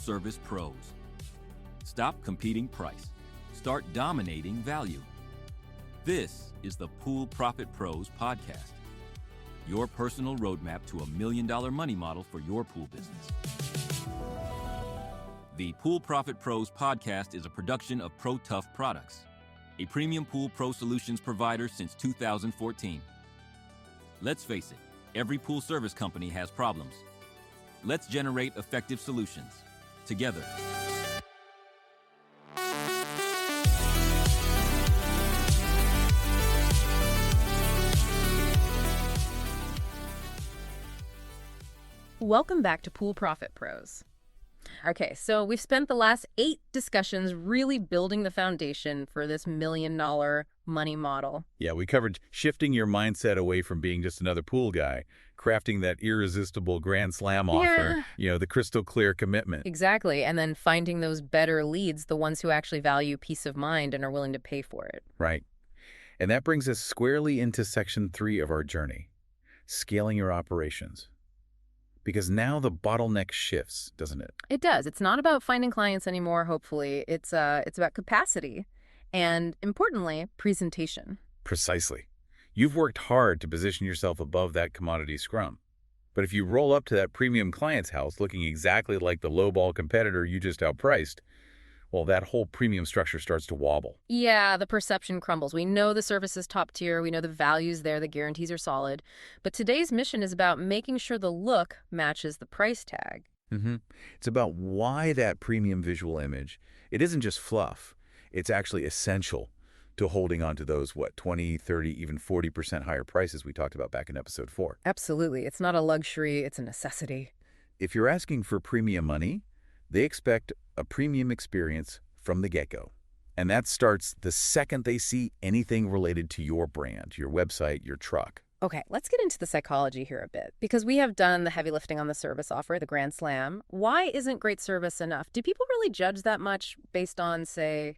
service pros. Stop competing price. Start dominating value. This is the Pool Profit Pros podcast, your personal roadmap to $1 million money model for your pool business. The Pool Profit Pros podcast is a production of Pro Tough Products, a premium pool pro solutions provider since 2014. Let's face it, every pool service company has problems. Let's generate effective solutions together. Welcome back to Pool Profit Pros. Okay, so we've spent the last 8 discussions really building the foundation for this $1 million money model. Yeah, we covered shifting your mindset away from being just another pool guy, crafting that irresistible grand slam offer, the crystal clear commitment. Exactly, and then finding those better leads, the ones who actually value peace of mind and are willing to pay for it. Right. And that brings us squarely into section 3 of our journey, scaling your operations. Because now the bottleneck shifts, doesn't it? It does. It's not about finding clients anymore, hopefully. It's about capacity and, importantly, presentation. Precisely. You've worked hard to position yourself above that commodity scrum. But if you roll up to that premium client's house looking exactly like the lowball competitor you just outpriced, well, that whole premium structure starts to wobble. Yeah, the perception crumbles. We know the service is top tier. We know the value's there. The guarantees are solid. But today's mission is about making sure the look matches the price tag. It's about why that premium visual image, it isn't just fluff. It's actually essential to holding on to those, 20, 30, even 40% higher prices we talked about back in episode 4. Absolutely. It's not a luxury. It's a necessity. If you're asking for premium money, they expect a premium experience from the get-go. And that starts the second they see anything related to your brand, your website, your truck. Okay, let's get into the psychology here a bit. Because we have done the heavy lifting on the service offer, the Grand Slam. Why isn't great service enough? Do people really judge that much based on, say,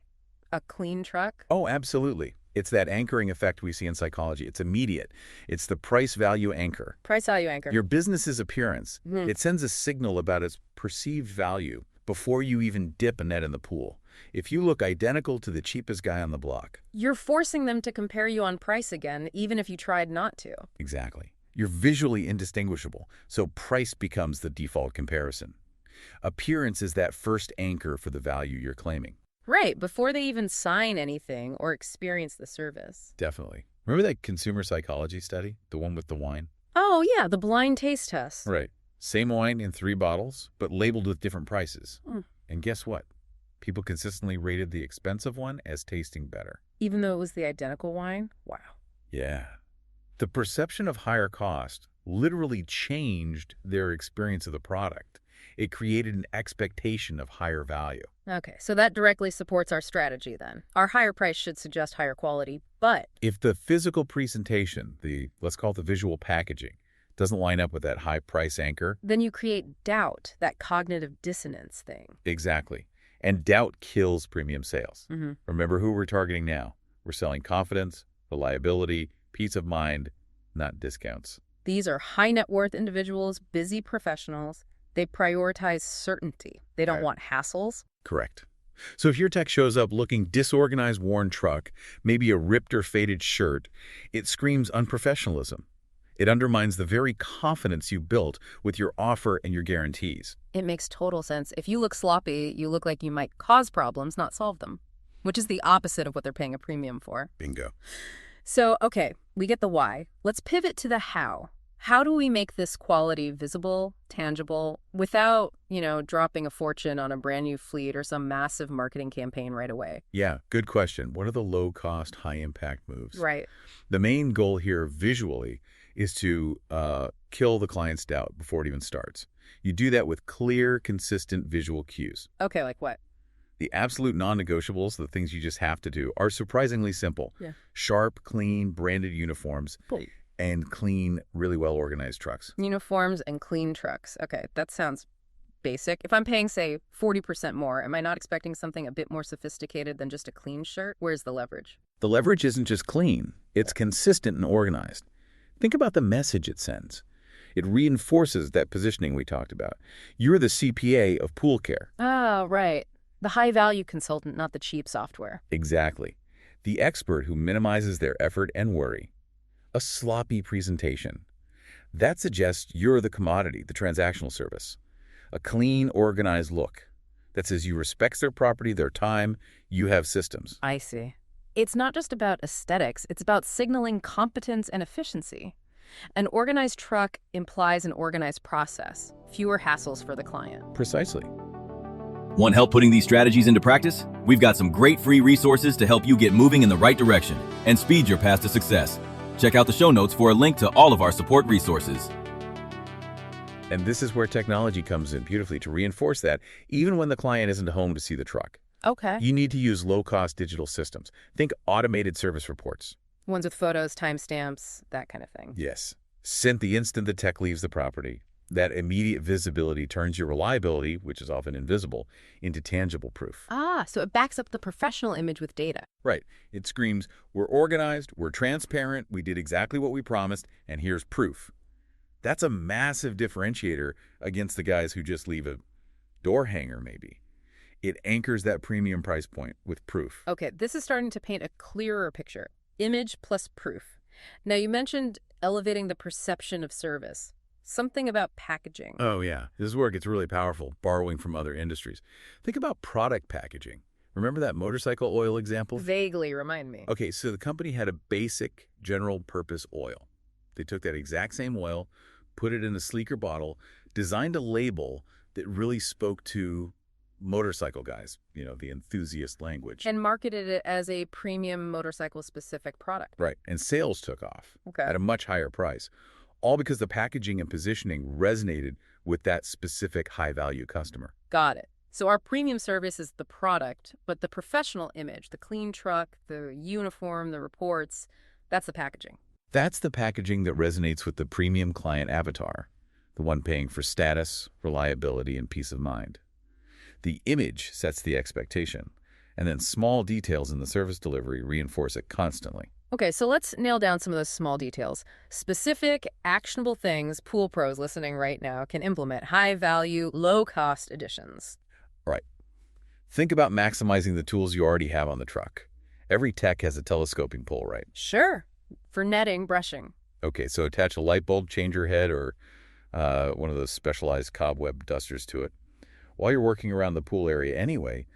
a clean truck? Oh, absolutely. It's that anchoring effect we see in psychology. It's immediate. It's the price-value anchor. Price-value anchor. Your business's appearance. It sends a signal about its perceived value before you even dip a net in the pool. If you look identical to the cheapest guy on the block, you're forcing them to compare you on price again, even if you tried not to. Exactly. You're visually indistinguishable, so price becomes the default comparison. Appearance is that first anchor for the value you're claiming. Right, before they even sign anything or experience the service. Definitely. Remember that consumer psychology study, the one with the wine? Oh, yeah, the blind taste test. Right. Same wine in 3 bottles, but labeled with different prices. And guess what? People consistently rated the expensive one as tasting better. Even though it was the identical wine? Wow. Yeah. The perception of higher cost literally changed their experience of the product. It created an expectation of higher value. Okay, so that directly supports our strategy then. Our higher price should suggest higher quality, but if the physical presentation, let's call it the visual packaging, doesn't line up with that high price anchor, then you create doubt, that cognitive dissonance thing. Exactly. And doubt kills premium sales. Remember who we're targeting now. We're selling confidence, reliability, peace of mind, not discounts. These are high net worth individuals, busy professionals. They prioritize certainty. They don't want hassles. Correct. So if your tech shows up looking disorganized, worn truck, maybe a ripped or faded shirt, it screams unprofessionalism. It undermines the very confidence you built with your offer and your guarantees. It makes total sense. If you look sloppy, you look like you might cause problems, not solve them, which is the opposite of what they're paying a premium for. Bingo. So, okay, we get the why. Let's pivot to the how. How do we make this quality visible, tangible, without, dropping a fortune on a brand new fleet or some massive marketing campaign right away? Yeah, good question. What are the low-cost, high-impact moves? Right. The main goal here visually is to kill the client's doubt before it even starts. You do that with clear, consistent visual cues. Okay, like what? The absolute non-negotiables, the things you just have to do, are surprisingly simple. Yeah. Sharp, clean, branded uniforms, and clean, really well-organized trucks. Uniforms and clean trucks. Okay, that sounds basic. If I'm paying, say, 40% more, am I not expecting something a bit more sophisticated than just a clean shirt? Where's the leverage? The leverage isn't just clean. It's consistent and organized. Think about the message it sends. It reinforces that positioning we talked about. You're the CPA of pool care. Ah, right. The high-value consultant, not the cheap software. Exactly. The expert who minimizes their effort and worry. A sloppy presentation. That suggests you're the commodity, the transactional service. A clean, organized look that says you respect their property, their time, you have systems. I see. It's not just about aesthetics, it's about signaling competence and efficiency. An organized truck implies an organized process, fewer hassles for the client. Precisely. Want help putting these strategies into practice? We've got some great free resources to help you get moving in the right direction and speed your path to success. Check out the show notes for a link to all of our support resources. And this is where technology comes in beautifully to reinforce that, even when the client isn't home to see the truck. Okay. You need to use low-cost digital systems. Think automated service reports. Ones with photos, timestamps, that kind of thing. Yes. Sent the instant the tech leaves the property. That immediate visibility turns your reliability, which is often invisible, into tangible proof. Ah, so it backs up the professional image with data. Right. It screams, we're organized, we're transparent, we did exactly what we promised, and here's proof. That's a massive differentiator against the guys who just leave a door hanger, maybe. It anchors that premium price point with proof. Okay, this is starting to paint a clearer picture. Image plus proof. Now, you mentioned elevating the perception of service. Something about packaging. Oh, yeah. This is where it gets really powerful, borrowing from other industries. Think about product packaging. Remember that motorcycle oil example? Vaguely, remind me. Okay, so the company had a basic general-purpose oil. They took that exact same oil, put it in a sleeker bottle, designed a label that really spoke to motorcycle guys, the enthusiast language. And marketed it as a premium motorcycle-specific product. Right, and sales took off Okay. at a much higher price. All because the packaging and positioning resonated with that specific high-value customer. Got it. So our premium service is the product, but the professional image, the clean truck, the uniform, the reports, that's the packaging. That's the packaging that resonates with the premium client avatar, the one paying for status, reliability, and peace of mind. The image sets the expectation, and then small details in the service delivery reinforce it constantly. Okay, so let's nail down some of those small details. Specific, actionable things pool pros listening right now can implement high-value, low-cost additions. Right. Think about maximizing the tools you already have on the truck. Every tech has a telescoping pole, right? Sure. For netting, brushing. Okay, so attach a light bulb changer head or one of those specialized cobweb dusters to it. While you're working around the pool area anyway,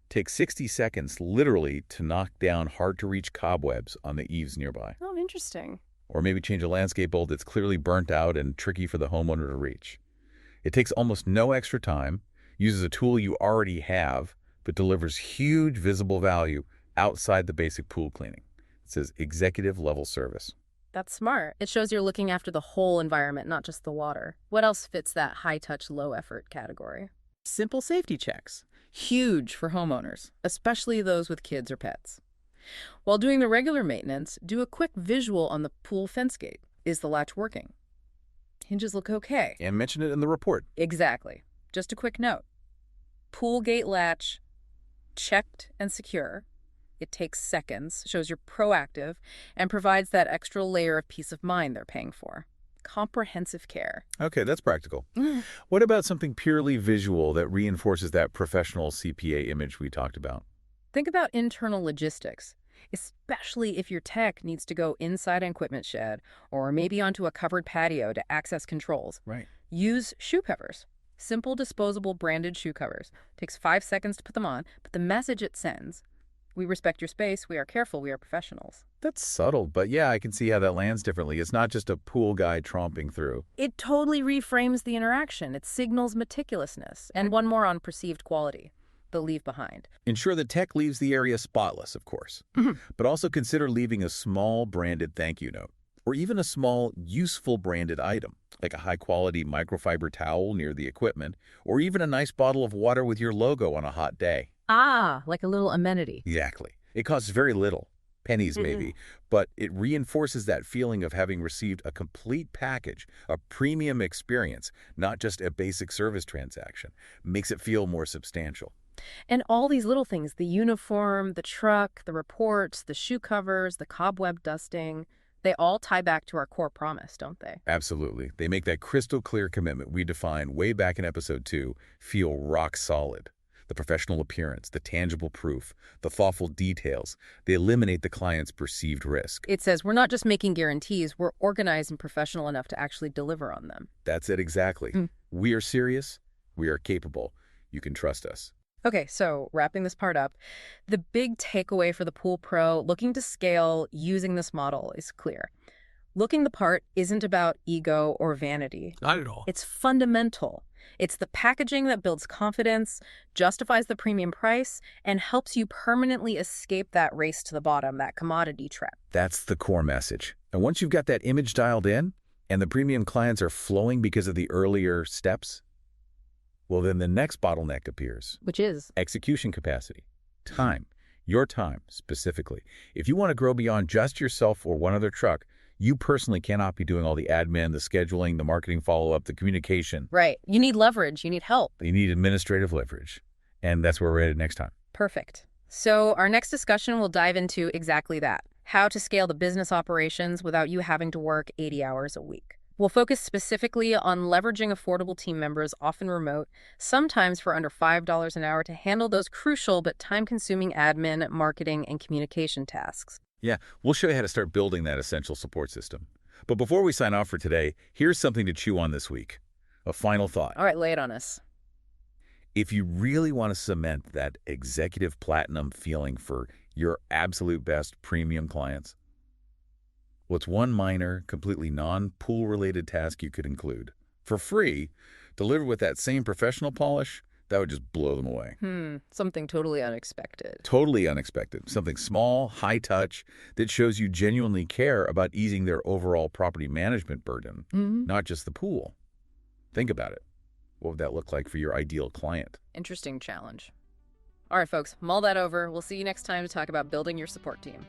take 60 seconds literally to knock down hard-to-reach cobwebs on the eaves nearby. Oh, interesting. Or maybe change a landscape bulb that's clearly burnt out and tricky for the homeowner to reach. It takes almost no extra time, uses a tool you already have, but delivers huge visible value outside the basic pool cleaning. It says executive-level service. That's smart. It shows you're looking after the whole environment, not just the water. What else fits that high-touch, low-effort category? Simple safety checks. Huge for homeowners, especially those with kids or pets. While doing the regular maintenance, do a quick visual on the pool fence gate. Is the latch working? Hinges look okay. And mention it in the report. Exactly. Just a quick note. Pool gate latch, checked and secure. It takes seconds, shows you're proactive, and provides that extra layer of peace of mind they're paying for. Comprehensive care. Okay, that's practical. What about something purely visual that reinforces that professional CPA image we talked about? Think about internal logistics, especially if your tech needs to go inside an equipment shed or maybe onto a covered patio to access controls. Right. Use shoe covers. Simple, disposable, branded shoe covers. Takes 5 seconds to put them on, but the message it sends: we respect your space, we are careful, we are professionals. That's subtle, but yeah, I can see how that lands differently. It's not just a pool guy tromping through. It totally reframes the interaction. It signals meticulousness. And one more on perceived quality, the leave behind. Ensure the tech leaves the area spotless, of course, but also consider leaving a small branded thank you note, or even a small useful branded item, like a high-quality microfiber towel near the equipment, or even a nice bottle of water with your logo on a hot day. Ah, like a little amenity. Exactly. It costs very little, pennies maybe, but it reinforces that feeling of having received a complete package, a premium experience, not just a basic service transaction. Makes it feel more substantial. And all these little things, the uniform, the truck, the reports, the shoe covers, the cobweb dusting, They all tie back to our core promise, don't they? Absolutely. They make that crystal clear commitment we defined way back in episode 2 feel rock solid. The professional appearance, the tangible proof, the thoughtful details, they eliminate the client's perceived risk. It says we're not just making guarantees, we're organized and professional enough to actually deliver on them. That's it exactly. We are serious. We are capable. You can trust us. Okay, so wrapping this part up, the big takeaway for the Pool Pro looking to scale using this model is clear. Looking the part isn't about ego or vanity. Not at all. It's fundamental. It's the packaging that builds confidence, justifies the premium price, and helps you permanently escape that race to the bottom, that commodity trap. That's the core message. And once you've got that image dialed in, and the premium clients are flowing because of the earlier steps, well, then the next bottleneck appears. Which is? Execution capacity. Time. Your time, specifically. If you want to grow beyond just yourself or one other truck, you personally cannot be doing all the admin, the scheduling, the marketing follow-up, the communication. Right. You need leverage. You need help. You need administrative leverage. And that's where we're headed next time. Perfect. So our next discussion will dive into exactly that. How to scale the business operations without you having to work 80 hours a week. We'll focus specifically on leveraging affordable team members, often remote, sometimes for under $5 an hour, to handle those crucial but time-consuming admin, marketing, and communication tasks. Yeah, we'll show you how to start building that essential support system. But before we sign off for today, here's something to chew on this week. A final thought. All right, lay it on us. If you really want to cement that executive platinum feeling for your absolute best premium clients, what's one minor, completely non-pool-related task you could include? For free, delivered with that same professional polish, that would just blow them away. Something totally unexpected. Totally unexpected. Something small, high-touch, that shows you genuinely care about easing their overall property management burden, not just the pool. Think about it. What would that look like for your ideal client? Interesting challenge. All right, folks, mull that over. We'll see you next time to talk about building your support team.